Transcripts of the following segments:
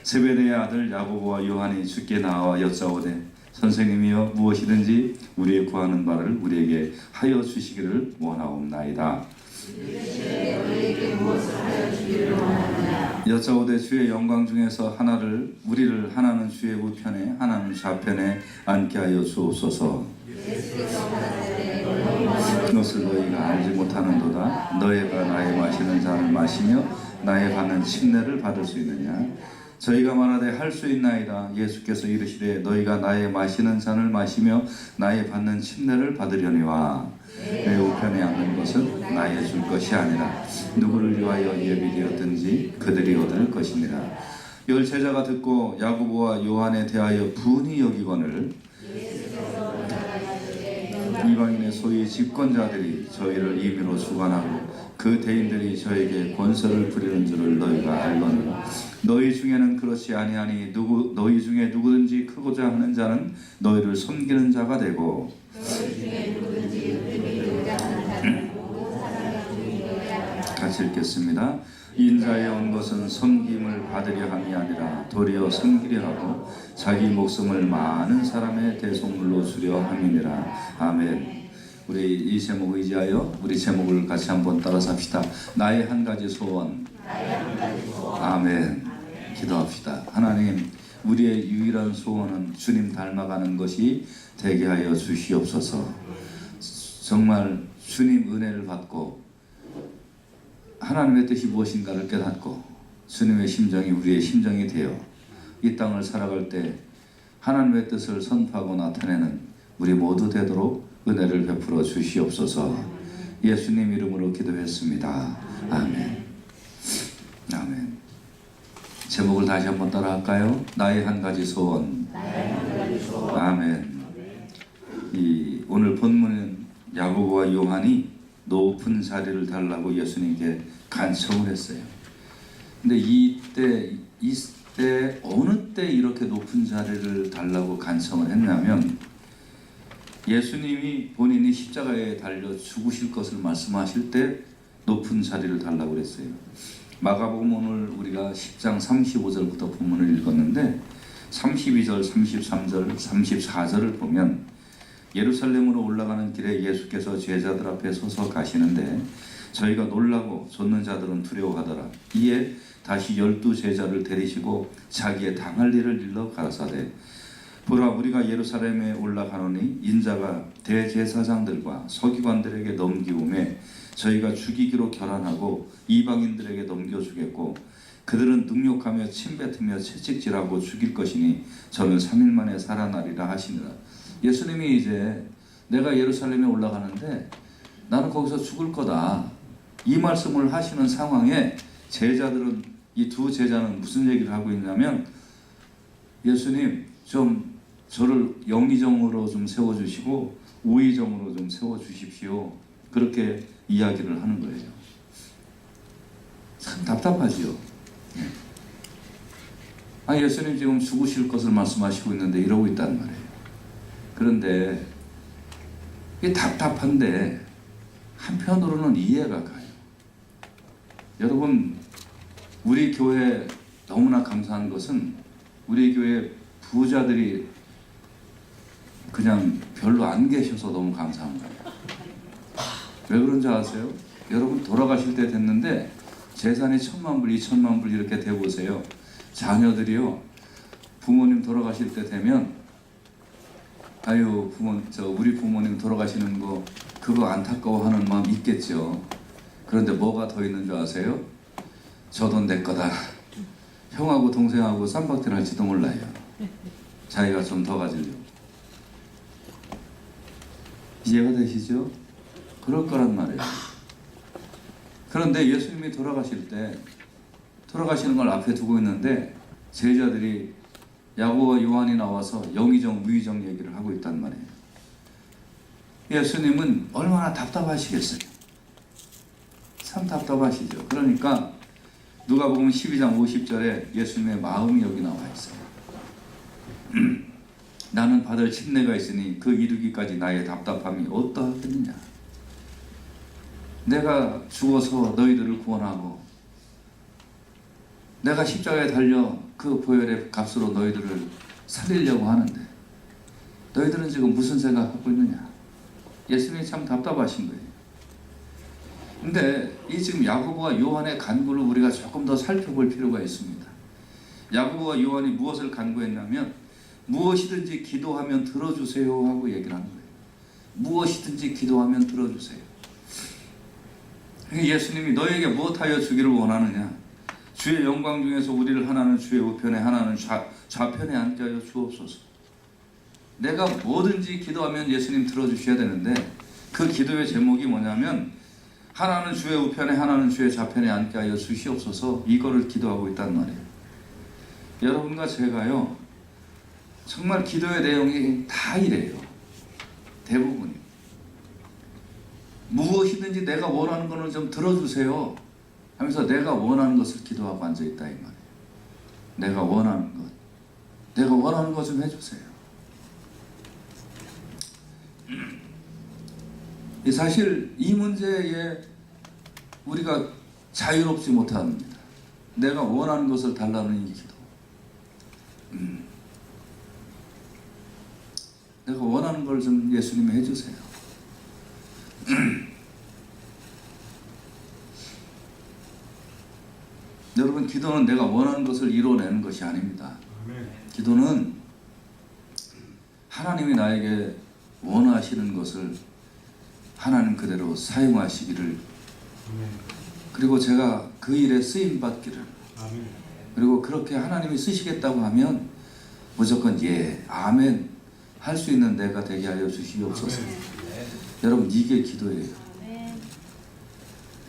세베대의 아들 야고보와 요한이 주께 나와 여짜오되 선생님이여 무엇이든지 우리의 구하는 바를 우리에게 하여 주시기를 원하옵나이다. 여짜오되 주의 영광 중에서 우리를 하나는 주의 우편에 하나는 좌편에 앉게 하여 주옵소서. 그것을 너희가 알지 못하는도다. 너희가 나의 마시는 잔을 마시며 나의 받는 침례를 받을 수 있느냐. 저희가 말하되 할 수 있나이다. 예수께서 이르시되 너희가 나의 마시는 잔을 마시며 나의 받는 침례를 받으려니와 내 우편에 앉는 것은 나의 줄 것이 아니라 누구를 위하여 예비되었든지 그들이 얻을 것이니라. 열 제자가 듣고 야고보와 요한에 대하여 분이 여기거늘 이방인의 소위 집권자들이 저희를 임의로 주관하고 그 대인들이 저에게 권세를 부리는 줄을 너희가 알거늘 너희 중에는 그렇지 아니하니 너희 중에 누구든지 크고자 하는 자는 너희를 섬기는 자가 되고 같이 읽겠습니다. 인자에 온 것은 섬김을 받으려 함이 아니라 도리어 섬기려 하고 자기 목숨을 많은 사람의 대속물로 주려 함이니라. 아멘. 우리 이 제목을 의지하여 우리 제목을 같이 한번 따라서 합시다. 나의 한 가지 소원. 아멘. 기도합시다. 하나님, 우리의 유일한 소원은 주님 닮아가는 것이 되게 하여 주시옵소서. 정말 주님 은혜를 받고 하나님의 뜻이 무엇인가를 깨닫고 주님의 심정이 우리의 심정이 되어 이 땅을 살아갈 때 하나님의 뜻을 선포하고 나타내는 우리 모두 되도록 은혜를 베풀어 주시옵소서. 예수님 이름으로 기도했습니다. 아멘. 아멘. 제목을 다시 한번 따라할까요? 나의 한 가지 소원. 아멘. 오늘 본문은 야고보와 요한이 높은 자리를 달라고 예수님께 간청을 했어요. 근데 이때 어느 때 이렇게 높은 자리를 달라고 간청을 했냐면 예수님이 본인이 십자가에 달려 죽으실 것을 말씀하실 때 높은 자리를 달라고 그랬어요. 마가복음 오늘 우리가 10장 35절부터 본문을 읽었는데 32절, 33절, 34절을 보면 예루살렘으로 올라가는 길에 예수께서 제자들 앞에 서서 가시는데 저희가 놀라고 좇는 자들은 두려워하더라. 이에 다시 12제자를 데리시고 자기의 당할 일을 일러 가라사대 보라 우리가 예루살렘에 올라가노니 인자가 대제사장들과 서기관들에게 넘기움에 저희가 죽이기로 결단하고 이방인들에게 넘겨주겠고 그들은 능욕하며 침뱉으며 채찍질하고 죽일 것이니 저는 3일 만에 살아나리라 하시니라. 예수님이 이제 내가 예루살렘에 올라가는데 나는 거기서 죽을 거다 이 말씀을 하시는 상황에 제자들은 이 두 제자는 무슨 얘기를 하고 있냐면 예수님 좀 저를 영의정으로 좀 세워주시고 우의정으로 좀 세워주십시오. 그렇게 이야기를 하는 거예요. 참 답답하지요. 예수님 지금 죽으실 것을 말씀하시고 있는데 이러고 있단 말이에요. 그런데 이게 답답한데 한편으로는 이해가 가요. 여러분 우리 교회 너무나 감사한 것은 우리 교회 부자들이 그냥 별로 안 계셔서 너무 감사한 거예요. 왜 그런지 아세요? 여러분 돌아가실 때 됐는데 재산이 1,000만 불, 2,000만 불 이렇게 돼보세요. 자녀들이요 부모님 돌아가실 때 되면 우리 부모님 돌아가시는 거 그거 안타까워하는 마음 있겠죠. 그런데 뭐가 더 있는 줄 아세요? 저 돈 내 거다. 형하고 동생하고 쌈박질 할지도 몰라요. 자기가 좀 더 가지려고. 이해가 되시죠? 그럴 거란 말이에요. 그런데 예수님이 돌아가실 때 돌아가시는 걸 앞에 두고 있는데 제자들이 야고보와 요한이 나와서 영의정, 무의정 얘기를 하고 있단 말이에요. 예수님은 얼마나 답답하시겠어요. 참 답답하시죠. 그러니까 누가복음 12장 50절에 예수님의 마음이 여기 나와 있어요. 나는 받을 침례가 있으니 그 이루기까지 나의 답답함이 어떠하겠느냐. 내가 죽어서 너희들을 구원하고 내가 십자가에 달려 그 보혈의 값으로 너희들을 살리려고 하는데 너희들은 지금 무슨 생각하고 있느냐? 예수님이 참 답답하신 거예요. 근데 이 지금 야고보와 요한의 간구를 우리가 조금 더 살펴볼 필요가 있습니다. 야고보와 요한이 무엇을 간구했냐면 무엇이든지 기도하면 들어주세요 하고 얘기를 하는 거예요. 무엇이든지 기도하면 들어주세요. 예수님이 너에게 무엇하여 주기를 원하느냐? 주의 영광 중에서 우리를 하나는 주의 우편에 하나는 좌편에 앉게 하여 주옵소서. 내가 뭐든지 기도하면 예수님 들어주셔야 되는데 그 기도의 제목이 뭐냐면 하나는 주의 우편에 하나는 주의 좌편에 앉게 하여 주시옵소서. 이거를 기도하고 있단 말이에요. 여러분과 제가요 정말 기도의 내용이 다 이래요. 대부분이 무엇이든지 내가 원하는 거는 좀 들어주세요 하면서 내가 원하는 것을 기도하고 앉아있다 이 말이에요. 내가 원하는 것 좀 해주세요. 사실 이 문제에 우리가 자유롭지 못합니다. 내가 원하는 것을 달라는 이 기도. 내가 원하는 걸 좀 예수님이 해주세요. 여러분, 기도는 내가 원하는 것을 이뤄내는 것이 아닙니다. 기도는 하나님이 나에게 원하시는 것을 하나님 그대로 사용하시기를, 그리고 제가 그 일에 쓰임받기를, 그리고 그렇게 하나님이 쓰시겠다고 하면 무조건 예, 아멘 할 수 있는 내가 되게 하여 주시옵소서. 여러분, 이게 기도예요.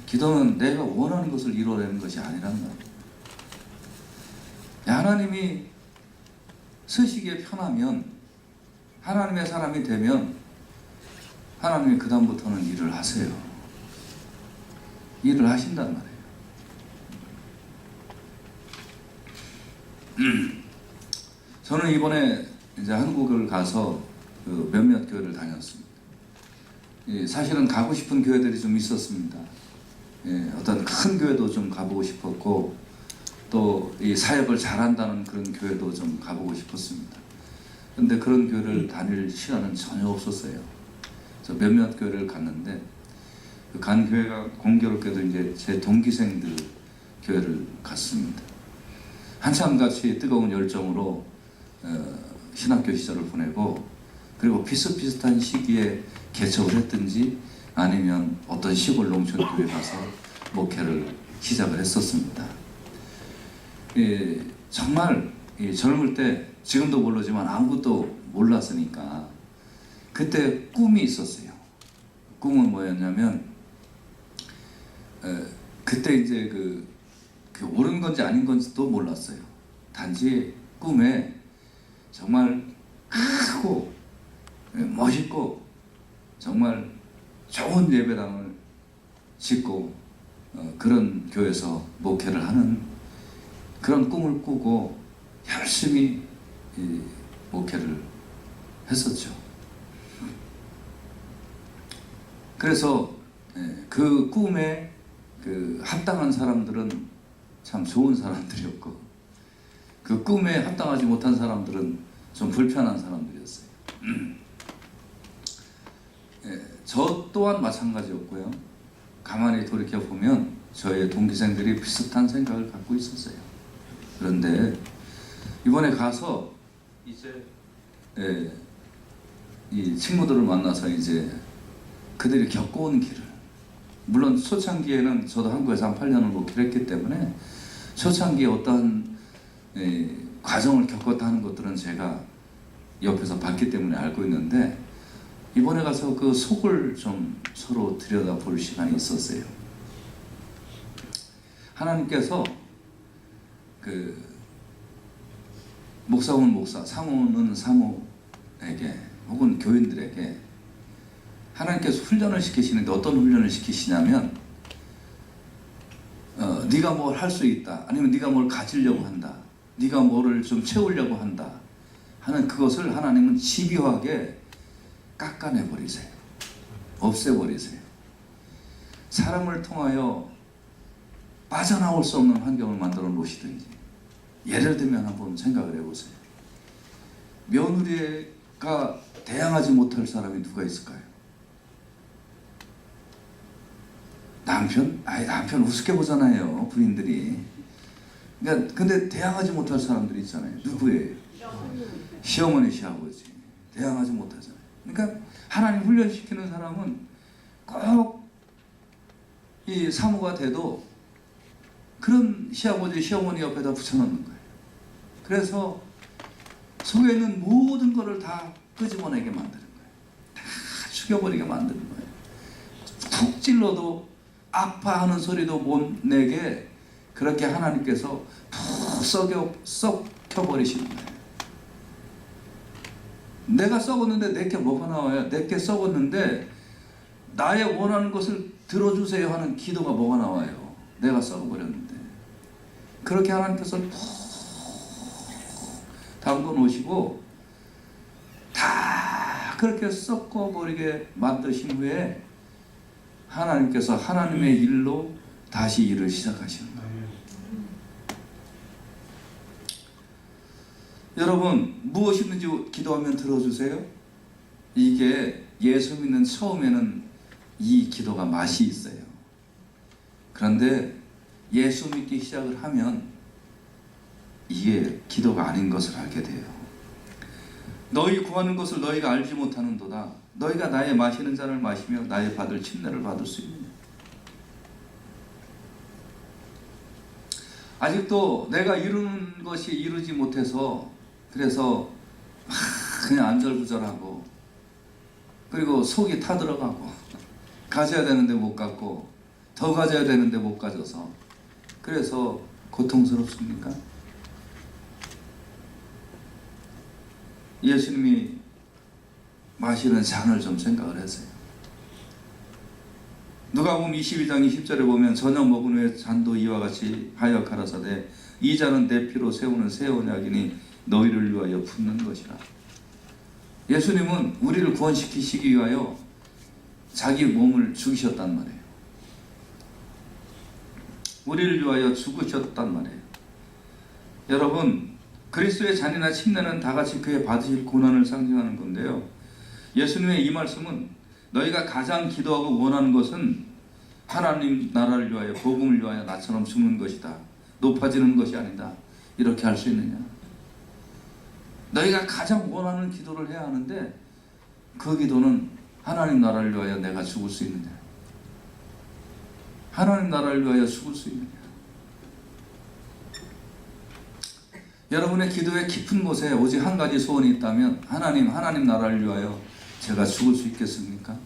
기도는 내가 원하는 것을 이루어내는 것이 아니란 말이에요. 하나님이 쓰시기에 편하면, 하나님의 사람이 되면 하나님이 그 다음부터는 일을 하세요. 일을 하신단 말이에요. 저는 이번에 이제 한국을 가서 그 몇몇 교회를 다녔습니다. 사실은 가고 싶은 교회들이 좀 있었습니다. 어떤 큰 교회도 좀 가보고 싶었고, 또 이 사역을 잘한다는 그런 교회도 좀 가보고 싶었습니다. 근데 그런 교회를 다닐 시간은 전혀 없었어요. 그래서 몇몇 교회를 갔는데, 그 간 교회가 공교롭게도 이제 제 동기생들 교회를 갔습니다. 한참 같이 뜨거운 열정으로 신학교 시절을 보내고, 그리고 비슷비슷한 시기에 개척을 했든지 아니면 어떤 시골 농촌교회 가서 목회를 시작을 했었습니다. 정말 젊을 때, 지금도 모르지만 아무것도 몰랐으니까 그때 꿈이 있었어요. 꿈은 뭐였냐면, 그때 이제 그 옳은 건지 아닌 건지도 몰랐어요. 단지 꿈에 정말 크고 멋있고 정말 좋은 예배당을 짓고 그런 교회에서 목회를 하는 그런 꿈을 꾸고 열심히 목회를 했었죠. 그래서 그 꿈에 그 합당한 사람들은 참 좋은 사람들이었고, 그 꿈에 합당하지 못한 사람들은 좀 불편한 사람들이었어요. 저 또한 마찬가지였고요. 가만히 돌이켜보면 저의 동기생들이 비슷한 생각을 갖고 있었어요. 그런데 이번에 가서 이제 이 친구들을 만나서 이제 그들이 겪어온 길을, 물론 초창기에는 저도 한국에서 한 8년을 목회를 했기 때문에 초창기에 어떠한 과정을 겪었다 하는 것들은 제가 옆에서 봤기 때문에 알고 있는데, 이번에 가서 그 속을 좀 서로 들여다볼 시간이 있었어요. 하나님께서 그 목사는 목사, 사모는 사모에게 혹은 교인들에게 하나님께서 훈련을 시키시는데, 어떤 훈련을 시키시냐면 네가 뭘 할 수 있다, 아니면 네가 뭘 가지려고 한다, 네가 뭐를 좀 채우려고 한다 하는 그것을 하나님은 집요하게 깎아내버리세요. 없애버리세요. 사람을 통하여 빠져나올 수 없는 환경을 만들어 놓으시든지, 예를 들면 한번 생각을 해보세요. 며느리가 대항하지 못할 사람이 누가 있을까요? 남편 우습게 보잖아요, 부인들이. 그러니까 근데 대항하지 못할 사람들이 있잖아요. 누구예요? 시어머니, 시아버지. 대항하지 못하잖아요. 그러니까 하나님 훈련시키는 사람은 꼭 이 사모가 돼도 그런 시아버지, 시어머니 옆에다 붙여놓는 거예요. 그래서 속에 있는 모든 것을 다 끄집어내게 만드는 거예요. 다 죽여버리게 만드는 거예요. 툭 찔러도 아파하는 소리도 못 내게 그렇게 하나님께서 푹 썩혀버리시는 거예요. 내가 썩었는데 내게 뭐가 나와요? 내게 썩었는데 나의 원하는 것을 들어주세요 하는 기도가 뭐가 나와요? 내가 썩어버렸는데. 그렇게 하나님께서 푹 담궈 놓으시고 다 그렇게 썩어버리게 만드신 후에 하나님께서 하나님의 일로 다시 일을 시작하시는 거예요. 여러분, 무엇이든지 기도하면 들어주세요. 이게 예수 믿는 처음에는 이 기도가 맛이 있어요. 그런데 예수 믿기 시작을 하면 이게 기도가 아닌 것을 알게 돼요. 너희 구하는 것을 너희가 알지 못하는도다. 너희가 나의 마시는 잔을 마시며 나의 받을 침례를 받을 수 있느냐. 아직도 내가 이루는 것이 이루지 못해서 그래서 막 그냥 안절부절하고 그리고 속이 타들어가고 가져야 되는데 못 갖고 더 가져야 되는데 못 가져서 그래서 고통스럽습니까? 예수님이 마시는 잔을 좀 생각을 하세요. 누가복음 22장 20절에 보면 저녁 먹은 후에 잔도 이와 같이 하여 가라사대 이 잔은 내 피로 세우는 새 언약이니 너희를 위하여 붓는 것이라. 예수님은 우리를 구원시키시기 위하여 자기 몸을 죽이셨단 말이에요. 우리를 위하여 죽으셨단 말이에요. 여러분, 그리스도의 잔이나 침례는 다 같이 그의 받으실 고난을 상징하는 건데요. 예수님의 이 말씀은 너희가 가장 기도하고 원하는 것은 하나님 나라를 위하여 복음을 위하여 나처럼 죽는 것이다. 높아지는 것이 아니다. 이렇게 할 수 있느냐? 너희가 가장 원하는 기도를 해야 하는데 그 기도는 하나님 나라를 위하여 내가 죽을 수 있느냐? 하나님 나라를 위하여 죽을 수 있느냐? 여러분의 기도의 깊은 곳에 오직 한 가지 소원이 있다면 하나님 나라를 위하여 제가 죽을 수 있겠습니까?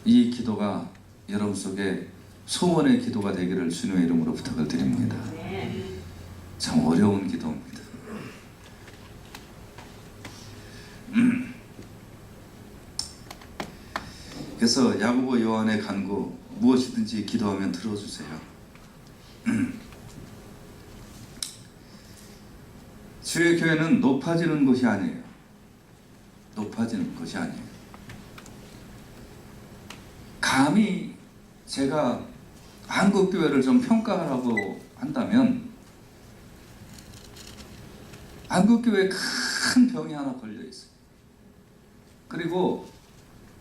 이 기도가 여러분 속에 소원의 기도가 되기를 주님의 이름으로 부탁을 드립니다. 참 어려운 기도입니다. 그래서 야고보 요한의 간구 무엇이든지 기도하면 들어주세요. 주의 교회는 높아지는 것이 아니에요. 높아지는 것이 아니에요. 감히 제가 한국교회를 좀 평가하라고 한다면 한국교회에 큰 병이 하나 걸려 있어요. 그리고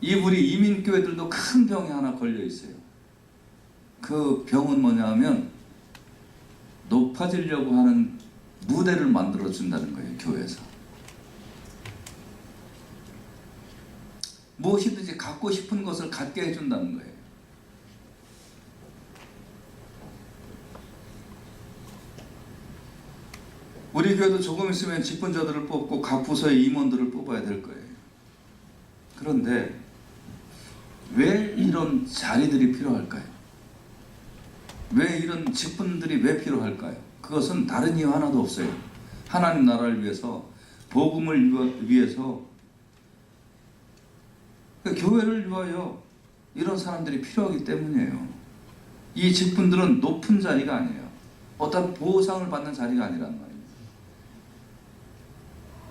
우리 이민교회들도 큰 병이 하나 걸려 있어요. 그 병은 뭐냐 하면 높아지려고 하는 무대를 만들어 준다는 거예요. 교회에서 무엇이든지 갖고 싶은 것을 갖게 해준다는 거예요. 우리 교회도 조금 있으면 직분자들을 뽑고 각 부서의 임원들을 뽑아야 될 거예요. 그런데 왜 이런 자리들이 필요할까요? 왜 이런 직분들이 왜 필요할까요? 그것은 다른 이유 하나도 없어요. 하나님 나라를 위해서, 복음을 위해서, 교회를 위하여 이런 사람들이 필요하기 때문이에요. 이 직분들은 높은 자리가 아니에요. 어떤 보상을 받는 자리가 아니란 말이에요.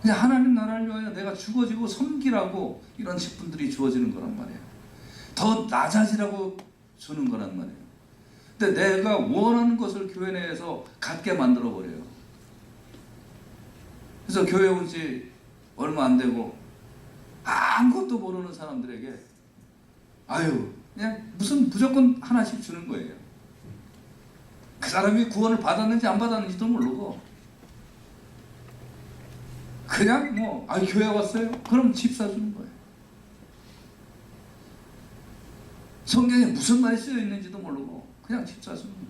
그냥 하나님 나라를 위하여 내가 죽어지고 섬기라고 이런 직분들이 주어지는 거란 말이에요. 더 낮아지라고 주는 거란 말이에요. 근데 내가 원하는 것을 교회 내에서 갖게 만들어 버려요. 그래서 교회 온 지 얼마 안 되고 아무것도 모르는 사람들에게 아유 그냥 무조건 하나씩 주는 거예요. 그 사람이 구원을 받았는지 안 받았는지도 모르고 그냥 뭐 교회 왔어요? 그럼 집 사주는 거예요. 성경에 무슨 말이 쓰여 있는지도 모르고 그냥 집 사주는 거예요.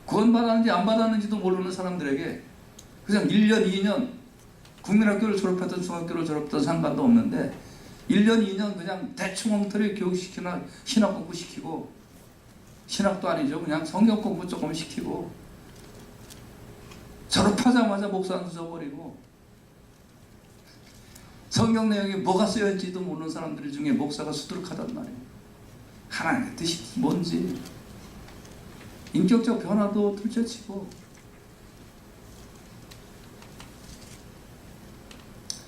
구원 받았는지 안 받았는지도 모르는 사람들에게 그냥 1년, 2년 국민학교를 졸업했던 중학교를 졸업했던 상관도 없는데 1년, 2년 그냥 대충 엉터리 교육시키나 신학 공부 시키고 신학도 아니죠. 그냥 성경 공부 조금 시키고 졸업하자마자 목사는 잊어버리고 성경 내용이 뭐가 쓰여있는지도 모르는 사람들 중에 목사가 수두룩하단 말이에요. 하나님의 뜻이 뭔지 인격적 변화도 둘째치고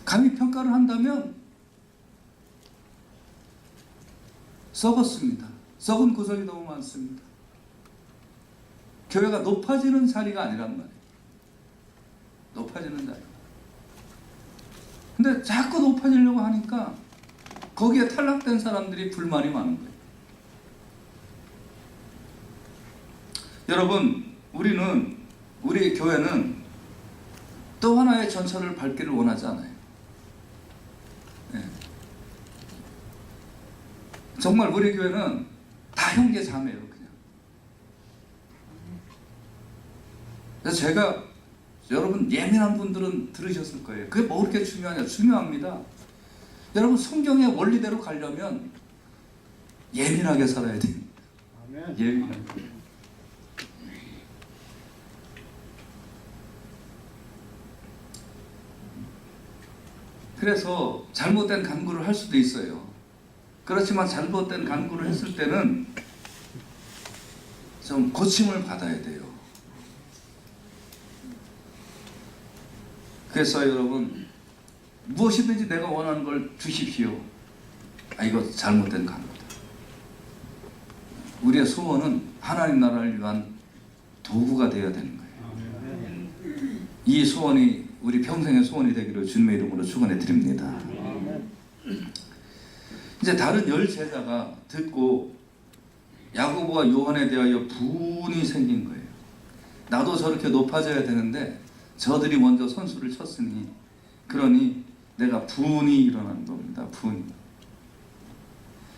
감히 평가를 한다면 썩었습니다. 썩은 구석이 너무 많습니다. 교회가 높아지는 자리가 아니란 말이에요. 높아지는 자리. 근데 자꾸 높아지려고 하니까 거기에 탈락된 사람들이 불만이 많은 거예요. 여러분, 우리 교회는 또 하나의 전철을 밟기를 원하지 않아요. 네. 정말 우리 교회는 다 형제 자매예요, 그냥. 그래서 제가 여러분 예민한 분들은 들으셨을 거예요. 그게 뭐 그렇게 중요하냐? 중요합니다. 여러분 성경의 원리대로 가려면 예민하게 살아야 됩니다. 예민하게. 그래서 잘못된 간구를 할 수도 있어요. 그렇지만 잘못된 간구를 했을 때는 좀 고침을 받아야 돼요. 그래서 여러분 무엇이든지 내가 원하는 걸 주십시오. 이거 잘못된 간구다. 우리의 소원은 하나님 나라를 위한 도구가 되어야 되는 거예요. 이 소원이 우리 평생의 소원이 되기를 주님의 이름으로 축원해 드립니다. 이제 다른 10제자가 듣고 야고보와 요한에 대하여 분이 생긴 거예요. 나도 저렇게 높아져야 되는데 저들이 먼저 선수를 쳤으니 그러니 내가 분이 일어난 겁니다. 분.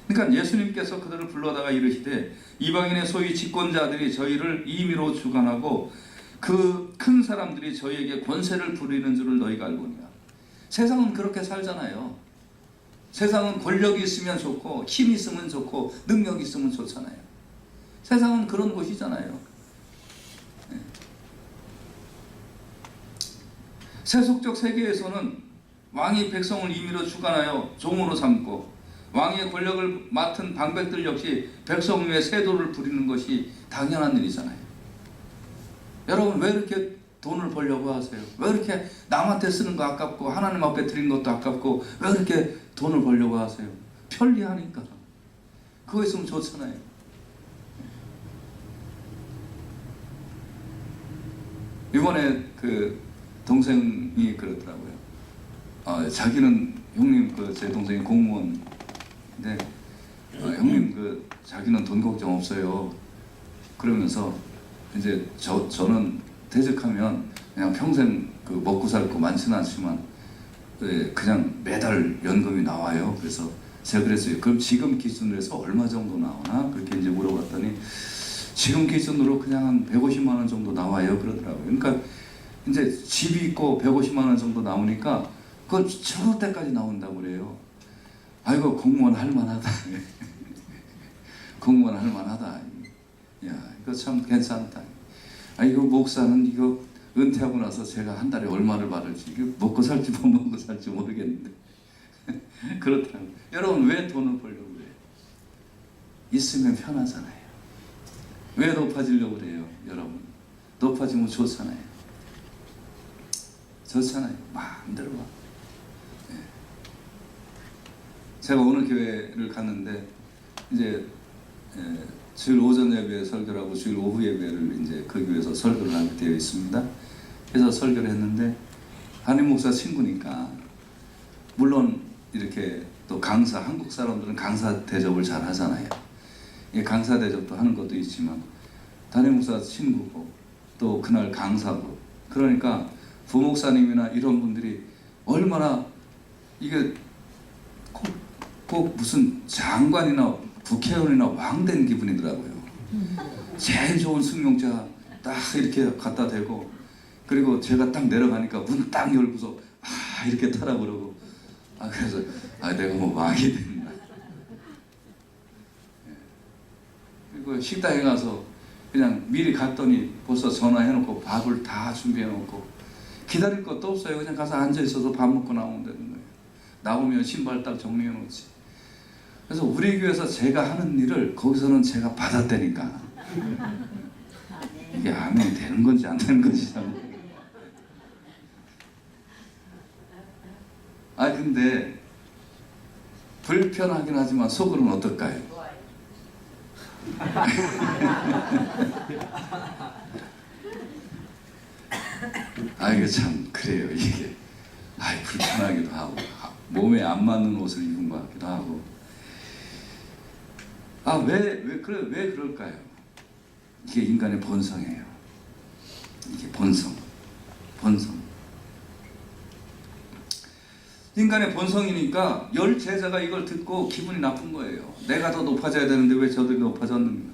그러니까 예수님께서 그들을 불러다가 이르시되 이방인의 소위 집권자들이 저희를 임의로 주관하고 그 큰 사람들이 저희에게 권세를 부리는 줄을 너희가 알거니와. 세상은 그렇게 살잖아요. 세상은 권력이 있으면 좋고 힘이 있으면 좋고 능력이 있으면 좋잖아요. 세상은 그런 곳이잖아요. 네. 세속적 세계에서는 왕이 백성을 임의로 주관하여 종으로 삼고 왕의 권력을 맡은 방백들 역시 백성 위에 세도를 부리는 것이 당연한 일이잖아요. 여러분 왜 이렇게 돈을 벌려고 하세요? 왜 이렇게 남한테 쓰는 거 아깝고 하나님 앞에 드린 것도 아깝고 왜 이렇게 돈을 벌려고 하세요? 편리하니까. 그거 있으면 좋잖아요. 이번에 그 동생이 그러더라고요. 자기는 형님 제 동생이 공무원인데 형님 자기는 돈 걱정 없어요. 그러면서 이제 저는 퇴직하면 그냥 평생 먹고 살고 많지는 않지만 그냥 매달 연금이 나와요. 그래서 제가 그랬어요. 그럼 지금 기준으로 해서 얼마 정도 나오나? 그렇게 이제 물어봤더니 지금 기준으로 그냥 한 150만 원 정도 나와요. 그러더라고요. 그러니까 이제 집이 있고 150만 원 정도 나오니까 그건 죽을 때까지 나온다고 그래요. 아이고 공무원 할만하다. 공무원 할만하다. 야, 이거 참 괜찮다. 이거 목사는 이거 은퇴하고 나서 제가 한 달에 얼마를 받을지 이거 먹고 살지 못 먹고 살지 모르겠는데 그렇다고. 여러분 왜 돈을 벌려고 그래요? 있으면 편하잖아요. 왜 높아지려고 그래요? 여러분 높아지면 좋잖아요. 좋잖아요. 마음대로 와. 네. 제가 오늘 교회를 갔는데 이제 주일 오전 예배에 설교를 하고 주일 오후 예배를 이제 그 교회에서 설교를 하게 되어 있습니다. 그래서 설교를 했는데 담임 목사 친구니까 물론 이렇게 또 강사, 한국 사람들은 강사 대접을 잘 하잖아요. 강사 대접도 하는 것도 있지만 담임 목사 친구고 또 그날 강사고, 그러니까 부목사님이나 이런 분들이 얼마나 이게 꼭 무슨 장관이나 국회의원이나 왕 된 기분이더라고요. 제일 좋은 승용차 딱 이렇게 갖다 대고, 그리고 제가 딱 내려가니까 문 딱 열고서 이렇게 타라 그러고, 그래서 내가 뭐 왕이 됐나. 그리고 식당에 가서 그냥 미리 갔더니 벌써 전화해놓고 밥을 다 준비해놓고 기다릴 것도 없어요. 그냥 가서 앉아있어서 밥 먹고 나오면 되는 거예요. 나오면 신발 딱 정리해놓지. 그래서 우리 교회에서 제가 하는 일을 거기서는 제가 받았다니까. 이게 아멘이 되는 건지 안 되는 건지 참. 근데 불편하긴 하지만 속으로는 어떨까요? 이게 참 그래요. 이게 불편하기도 하고 몸에 안 맞는 옷을 입은 것 같기도 하고. 왜 그럴까요? 이게 인간의 본성이에요. 이게 본성. 인간의 본성이니까 열 제자가 이걸 듣고 기분이 나쁜 거예요. 내가 더 높아져야 되는데 왜 저들이 높아졌는가.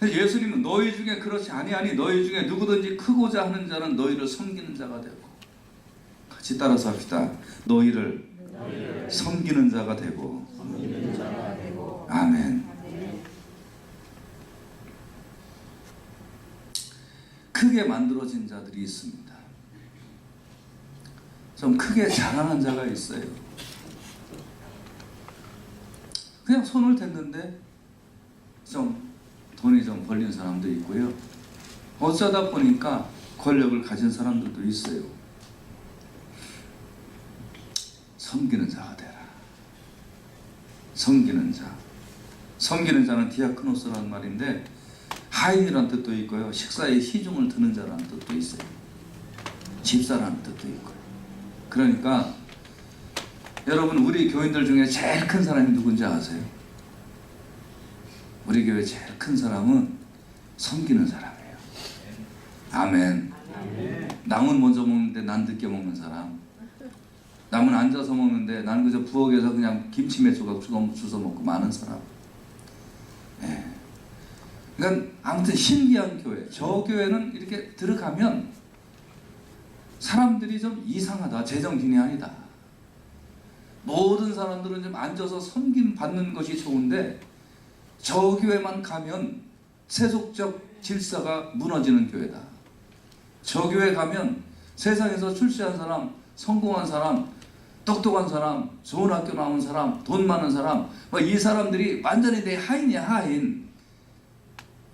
예수님은 너희 중에 그렇지 아니하니 너희 중에 누구든지 크고자 하는 자는 너희를 섬기는 자가 되고, 같이 따라서 합시다. 너희를 섬기는 자가 되고. 아멘. 크게 만들어진 자들이 있습니다. 좀 크게 자랑한 자가 있어요. 그냥 손을 댔는데 좀 돈이 좀 벌린 사람도 있고요. 어쩌다 보니까 권력을 가진 사람들도 있어요. 섬기는 자가 되라. 섬기는 자. 섬기는 자는 디아크노스라는 말인데 하인이라는 뜻도 있고요. 식사에 시중을 드는 자라는 뜻도 있어요. 집사라는 뜻도 있고요. 그러니까 여러분, 우리 교인들 중에 제일 큰 사람이 누군지 아세요? 우리 교회 제일 큰 사람은 섬기는 사람이에요. 아멘. 남은 먼저 먹는데 난 늦게 먹는 사람. 남은 앉아서 먹는데 나는 그저 부엌에서 그냥 김치 몇 조각 주워 먹고 마는 사람. 그러니까 아무튼 신기한 교회. 저 교회는 이렇게 들어가면 사람들이 좀 이상하다, 제정신이 아니다. 모든 사람들은 좀 앉아서 섬김 받는 것이 좋은데 저 교회만 가면 세속적 질서가 무너지는 교회다. 저 교회 가면 세상에서 출세한 사람, 성공한 사람, 똑똑한 사람, 좋은 학교 나온 사람, 돈 많은 사람, 이 사람들이 완전히 내 하인이야, 하인.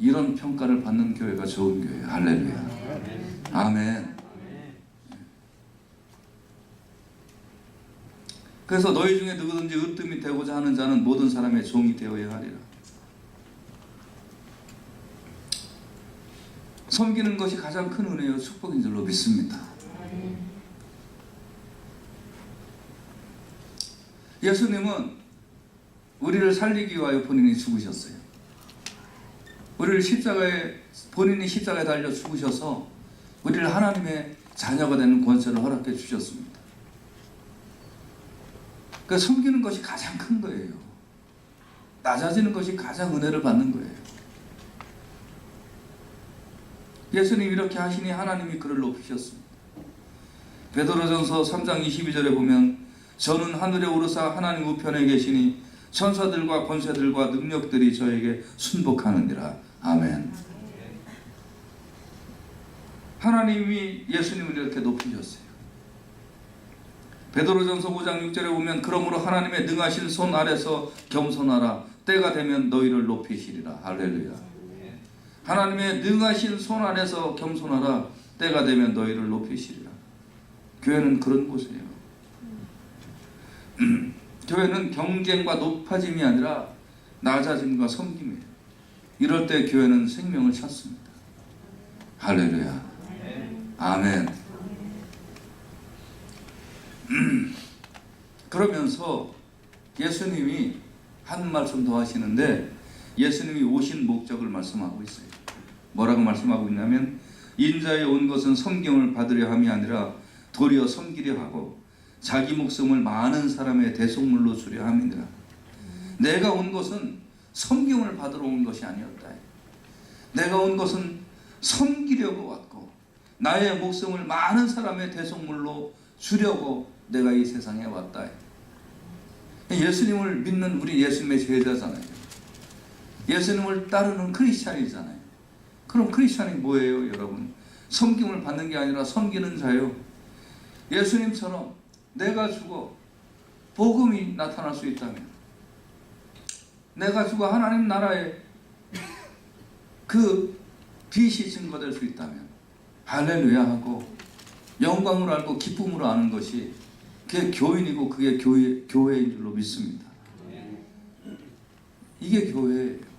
이런 평가를 받는 교회가 좋은 교회예요. 할렐루야. 아멘. 그래서 너희 중에 누구든지 으뜸이 되고자 하는 자는 모든 사람의 종이 되어야 하리라. 섬기는 것이 가장 큰 은혜요 축복인 줄로 믿습니다. 예수님은 우리를 살리기 위하여 본인이 죽으셨어요. 우리를 본인이 십자가에 달려 죽으셔서 우리를 하나님의 자녀가 되는 권세를 허락해 주셨습니다. 그러니까 섬기는 것이 가장 큰 거예요. 낮아지는 것이 가장 은혜를 받는 거예요. 예수님이 이렇게 하시니 하나님이 그를 높이셨습니다. 베드로전서 3장 22절에 보면 저는 하늘에 오르사 하나님 우편에 계시니 천사들과 권세들과 능력들이 저에게 순복하느니라. 아멘. 하나님이 예수님을 이렇게 높이셨어요. 베드로전서 5장 6절에 보면 그러므로 하나님의 능하신 손 아래서 겸손하라. 때가 되면 너희를 높이시리라. 할렐루야. 하나님의 능하신 손 아래서 겸손하라. 때가 되면 너희를 높이시리라. 교회는 그런 곳이에요. 교회는 경쟁과 높아짐이 아니라 낮아짐과 섬김이에요. 이럴 때 교회는 생명을 찾습니다. 할렐루야. 아멘. 그러면서 예수님이 한 말씀 더 하시는데, 예수님이 오신 목적을 말씀하고 있어요. 뭐라고 말씀하고 있냐면, 인자에 온 것은 섬김을 받으려 함이 아니라 도리어 섬기려 하고 자기 목숨을 많은 사람의 대속물로 주려 함이니라. 내가 온 것은 섬김을 받으러 온 것이 아니었다. 내가 온 것은 섬기려고 왔고 나의 목숨을 많은 사람의 대속물로 주려고 내가 이 세상에 왔다. 예수님을 믿는 우리 예수님의 제자잖아요. 예수님을 따르는 크리스찬이잖아요. 그럼 크리스찬이 뭐예요, 여러분? 섬김을 받는 게 아니라 섬기는 자요. 예수님처럼 내가 죽어 복음이 나타날 수 있다면, 내가 죽어 하나님 나라에 그 빛이 증거될 수 있다면 할렐루야 하고 영광으로 알고 기쁨으로 아는 것이 그게 교인이고 그게 교회인 줄로 믿습니다. 이게 교회예요.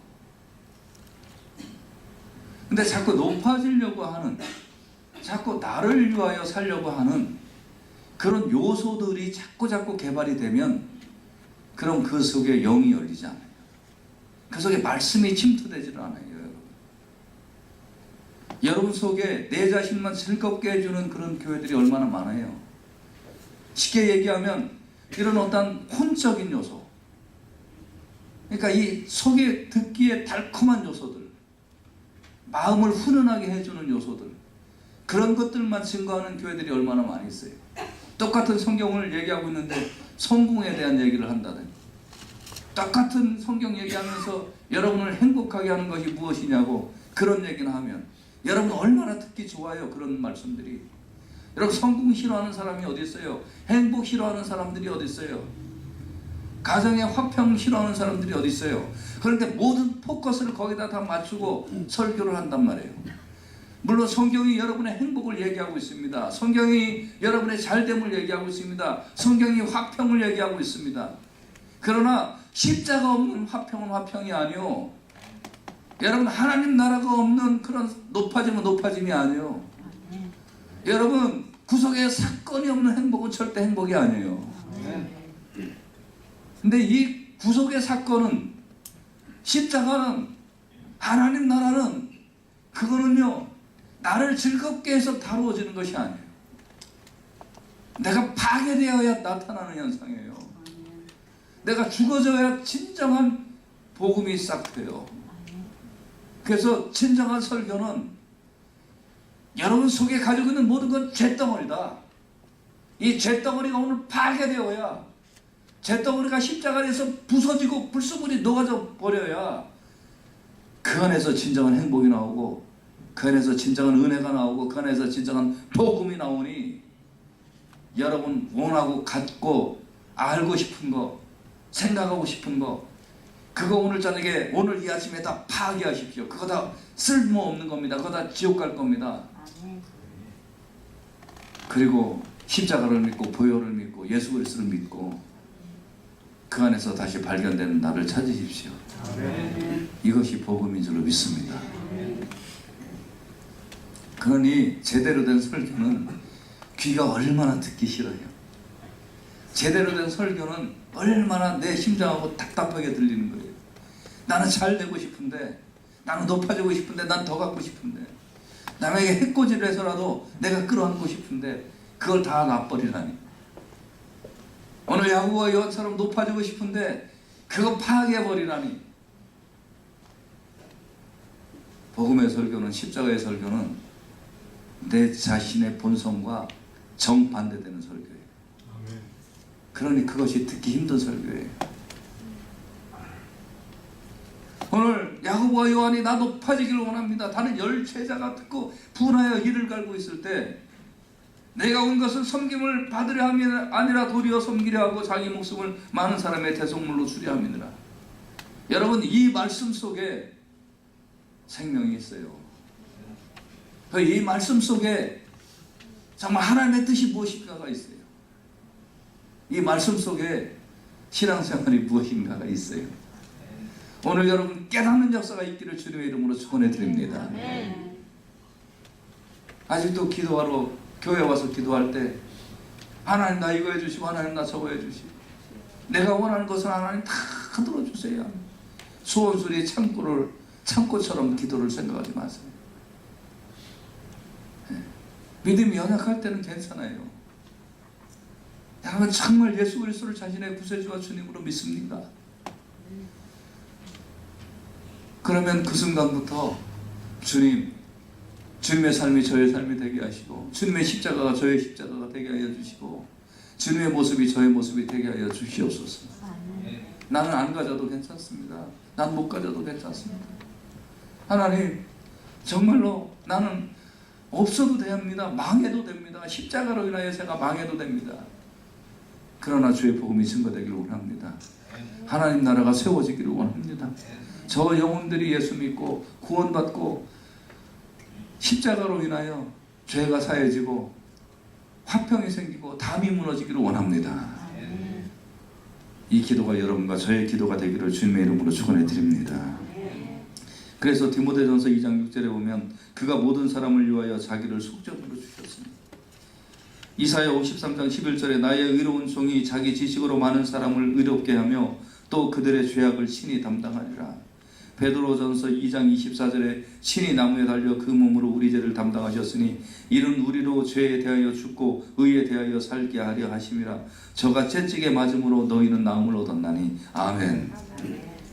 근데 자꾸 높아지려고 하는, 자꾸 나를 위하여 살려고 하는 그런 요소들이 자꾸 개발이 되면, 그럼 그 속에 영이 열리지 않아요. 그 속에 말씀이 침투되지를 않아요. 여러분 속에 내 자신만 즐겁게 해주는 그런 교회들이 얼마나 많아요. 쉽게 얘기하면 이런 어떤 혼적인 요소, 그러니까 이 속에 듣기에 달콤한 요소들, 마음을 훈훈하게 해주는 요소들, 그런 것들만 증거하는 교회들이 얼마나 많이 있어요. 똑같은 성경을 얘기하고 있는데 성공에 대한 얘기를 한다든지, 똑같은 성경 얘기하면서 여러분을 행복하게 하는 것이 무엇이냐고 그런 얘기를 하면 여러분 얼마나 듣기 좋아요. 그런 말씀들이. 여러분, 성공 싫어하는 사람이 어디 있어요? 행복 싫어하는 사람들이 어디 있어요? 가정의 화평 싫어하는 사람들이 어디 있어요? 그런데 모든 포커스를 거기다 다 맞추고 설교를 한단 말이에요. 물론 성경이 여러분의 행복을 얘기하고 있습니다. 성경이 여러분의 잘됨을 얘기하고 있습니다. 성경이 화평을 얘기하고 있습니다. 그러나 십자가 없는 화평은 화평이 아니요, 여러분 하나님 나라가 없는 그런 높아짐이 아니요, 여러분 구속에 사건이 없는 행복은 절대 행복이 아니에요. 근데 이 구속의 사건은, 십자가는, 하나님 나라는, 그거는요 나를 즐겁게 해서 다루어지는 것이 아니에요. 내가 파괴되어야 나타나는 현상이에요. 내가 죽어져야 진정한 복음이 시작돼요. 그래서 진정한 설교는 여러분 속에 가지고 있는 모든 건 죄덩어리다. 이 죄덩어리가 오늘 파괴되어야, 죄덩어리가 십자가에서 부서지고 불순물이 녹아져 버려야 그 안에서 진정한 행복이 나오고, 그 안에서 진정한 은혜가 나오고, 그 안에서 진정한 복음이 나오니, 여러분 원하고 갖고 알고 싶은 거, 생각하고 싶은 거, 그거 오늘 저녁에, 오늘 이 아침에 다 파괴하십시오. 그거 다 쓸모없는 겁니다. 그거 다 지옥 갈 겁니다. 그리고 십자가를 믿고 보혈을 믿고 예수 그리스도를 믿고 그 안에서 다시 발견되는 나를 찾으십시오. 이것이 복음인 줄로 믿습니다. 그러니 제대로 된 설교는 귀가 얼마나 듣기 싫어요. 제대로 된 설교는 얼마나 내 심장하고 답답하게 들리는 거예요. 나는 잘 되고 싶은데, 나는 높아지고 싶은데, 난 더 갖고 싶은데, 남에게 해코지를 해서라도 내가 끌어안고 싶은데 그걸 다 놔버리라니. 오늘 야고보와 요한처럼 높아지고 싶은데 그거 파괴해버리라니. 복음의 설교는, 십자가의 설교는 내 자신의 본성과 정반대되는 설교예요. 그러니 그것이 듣기 힘든 설교예요. 오늘 야고보와 요한이 나 높아지기를 원합니다. 다른 10제자가 듣고 분하여 이를 갈고 있을 때, 내가 온 것은 섬김을 받으려 함이 아니라 도리어 섬기려 하고 자기 목숨을 많은 사람의 대속물로 주려 함이니라. 여러분, 이 말씀 속에 생명이 있어요. 이 말씀 속에 정말 하나님의 뜻이 무엇인가가 있어요. 이 말씀 속에 신앙생활이 무엇인가가 있어요. 오늘 여러분 깨닫는 역사가 있기를 주님의 이름으로 축원해 드립니다. 아직도 기도하러 교회 와서 기도할 때 하나님 나 이거 해주시고 하나님 나 저거 해주시고 내가 원하는 것은 하나님 다 들어주세요. 소원소리의 창고처럼 기도를 생각하지 마세요. 믿음이 연약할 때는 괜찮아요. 여러분 정말 예수 그리스도를 자신의 구세주와 주님으로 믿습니까? 그러면 그 순간부터 주님의 삶이 저의 삶이 되게 하시고 주님의 십자가가 저의 십자가가 되게 하여 주시고 주님의 모습이 저의 모습이 되게 하여 주시옵소서. 나는 안 가져도 괜찮습니다. 난 못 가져도 괜찮습니다. 하나님 정말로 나는 없어도 됩니다. 망해도 됩니다. 십자가로 인하여 제가 망해도 됩니다. 그러나 주의 복음이 증거되기를 원합니다. 하나님 나라가 세워지기를 원합니다. 저 영혼들이 예수 믿고 구원받고 십자가로 인하여 죄가 사해지고 화평이 생기고 담이 무너지기를 원합니다. 이 기도가 여러분과 저의 기도가 되기를 주님의 이름으로 축원해 드립니다. 그래서 디모데전서 2장 6절에 보면 그가 모든 사람을 위하여 자기를 속죄물로 주셨습니다. 이사야 53장 11절에 나의 의로운 종이 자기 지식으로 많은 사람을 의롭게 하며 또 그들의 죄악을 친히 담당하리라. 베드로전서 2장 24절에 친히 나무에 달려 그 몸으로 우리 죄를 담당하셨으니 이는 우리로 죄에 대하여 죽고 의에 대하여 살게 하려 하심이라. 저가 채찍에 맞음으로 너희는 나음을 얻었나니. 아멘.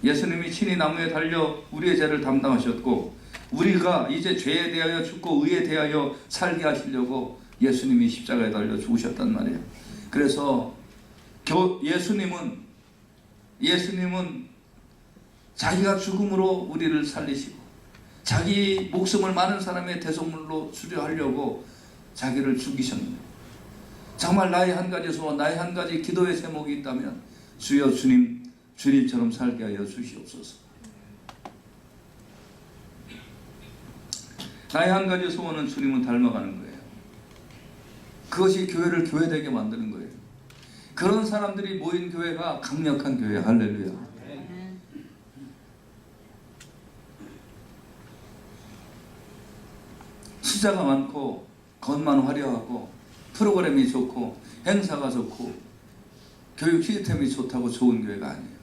예수님이 친히 나무에 달려 우리의 죄를 담당하셨고 우리가 이제 죄에 대하여 죽고 의에 대하여 살게 하시려고 예수님이 십자가에 달려 죽으셨단 말이에요. 그래서 예수님은 자기가 죽음으로 우리를 살리시고 자기 목숨을 많은 사람의 대속물로 수료하려고 자기를 죽이셨는데 정말 나의 한 가지 소원, 나의 한 가지 기도의 제목이 있다면 주여 주님처럼 살게 하여 주시옵소서. 나의 한 가지 소원은 주님을 닮아가는 거예요. 그것이 교회를 교회되게 만드는 거예요. 그런 사람들이 모인 교회가 강력한 교회. 할렐루야. 숫자가 많고 겉만 화려하고 프로그램이 좋고 행사가 좋고 교육 시스템이 좋다고 좋은 교회가 아니에요.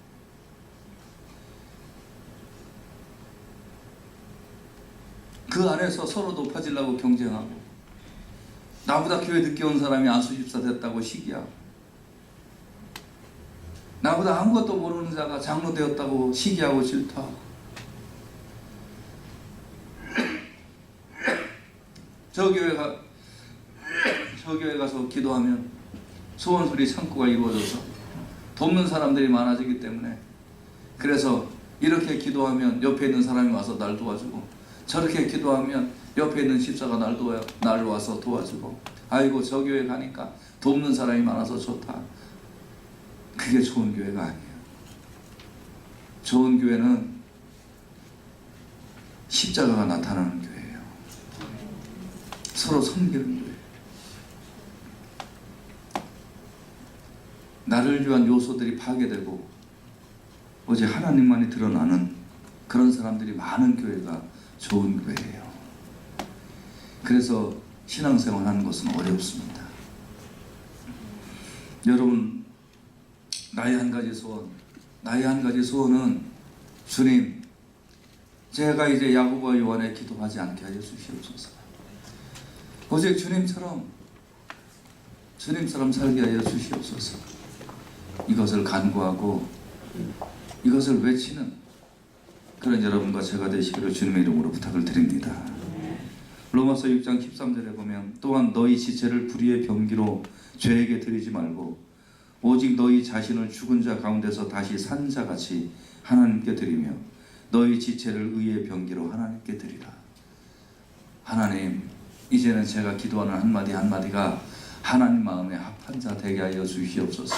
그 안에서 서로 높아지려고 경쟁하고 나보다 교회 늦게 온 사람이 안수집사 됐다고 시기하고 나보다 아무것도 모르는 자가 장로 되었다고 시기하고 질투하고 저 교회 가서 기도하면 소원소리 창고가 이루어져서 돕는 사람들이 많아지기 때문에 그래서 이렇게 기도하면 옆에 있는 사람이 와서 날 도와주고 저렇게 기도하면 옆에 있는 집사가 날 와서 도와주고 아이고 저 교회 가니까 돕는 사람이 많아서 좋다. 그게 좋은 교회가 아니에요. 좋은 교회는 십자가가 나타나는 교회예요. 서로 섬기는 교회. 나를 위한 요소들이 파괴되고 오직 하나님만이 드러나는 그런 사람들이 많은 교회가 좋은 교회예요. 그래서 신앙생활 하는 것은 어렵습니다. 여러분 나의 한 가지 소원은 주님 제가 이제 야고보와 요한의 기도하지 않게 하여 주시옵소서. 오직 주님처럼 살게 하여 주시옵소서. 이것을 간구하고 이것을 외치는 그런 여러분과 제가 되시기를 주님의 이름으로 부탁을 드립니다. 로마서 6장 13절에 보면 또한 너희 지체를 불의의 병기로 죄에게 드리지 말고 오직 너희 자신을 죽은 자 가운데서 다시 산 자같이 하나님께 드리며 너희 지체를 의의 병기로 하나님께 드리라. 하나님 이제는 제가 기도하는 한마디 한마디가 하나님 마음에 합한 자 되게 하여 주시옵소서.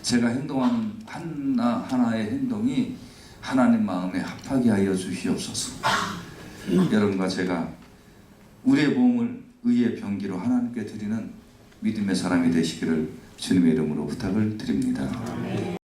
제가 행동하는 하나하나의 행동이 하나님 마음에 합하게 하여 주시옵소서. 여러분과 제가 우리의 몸을 의의 병기로 하나님께 드리는 믿음의 사람이 되시기를 주님의 이름으로 부탁을 드립니다.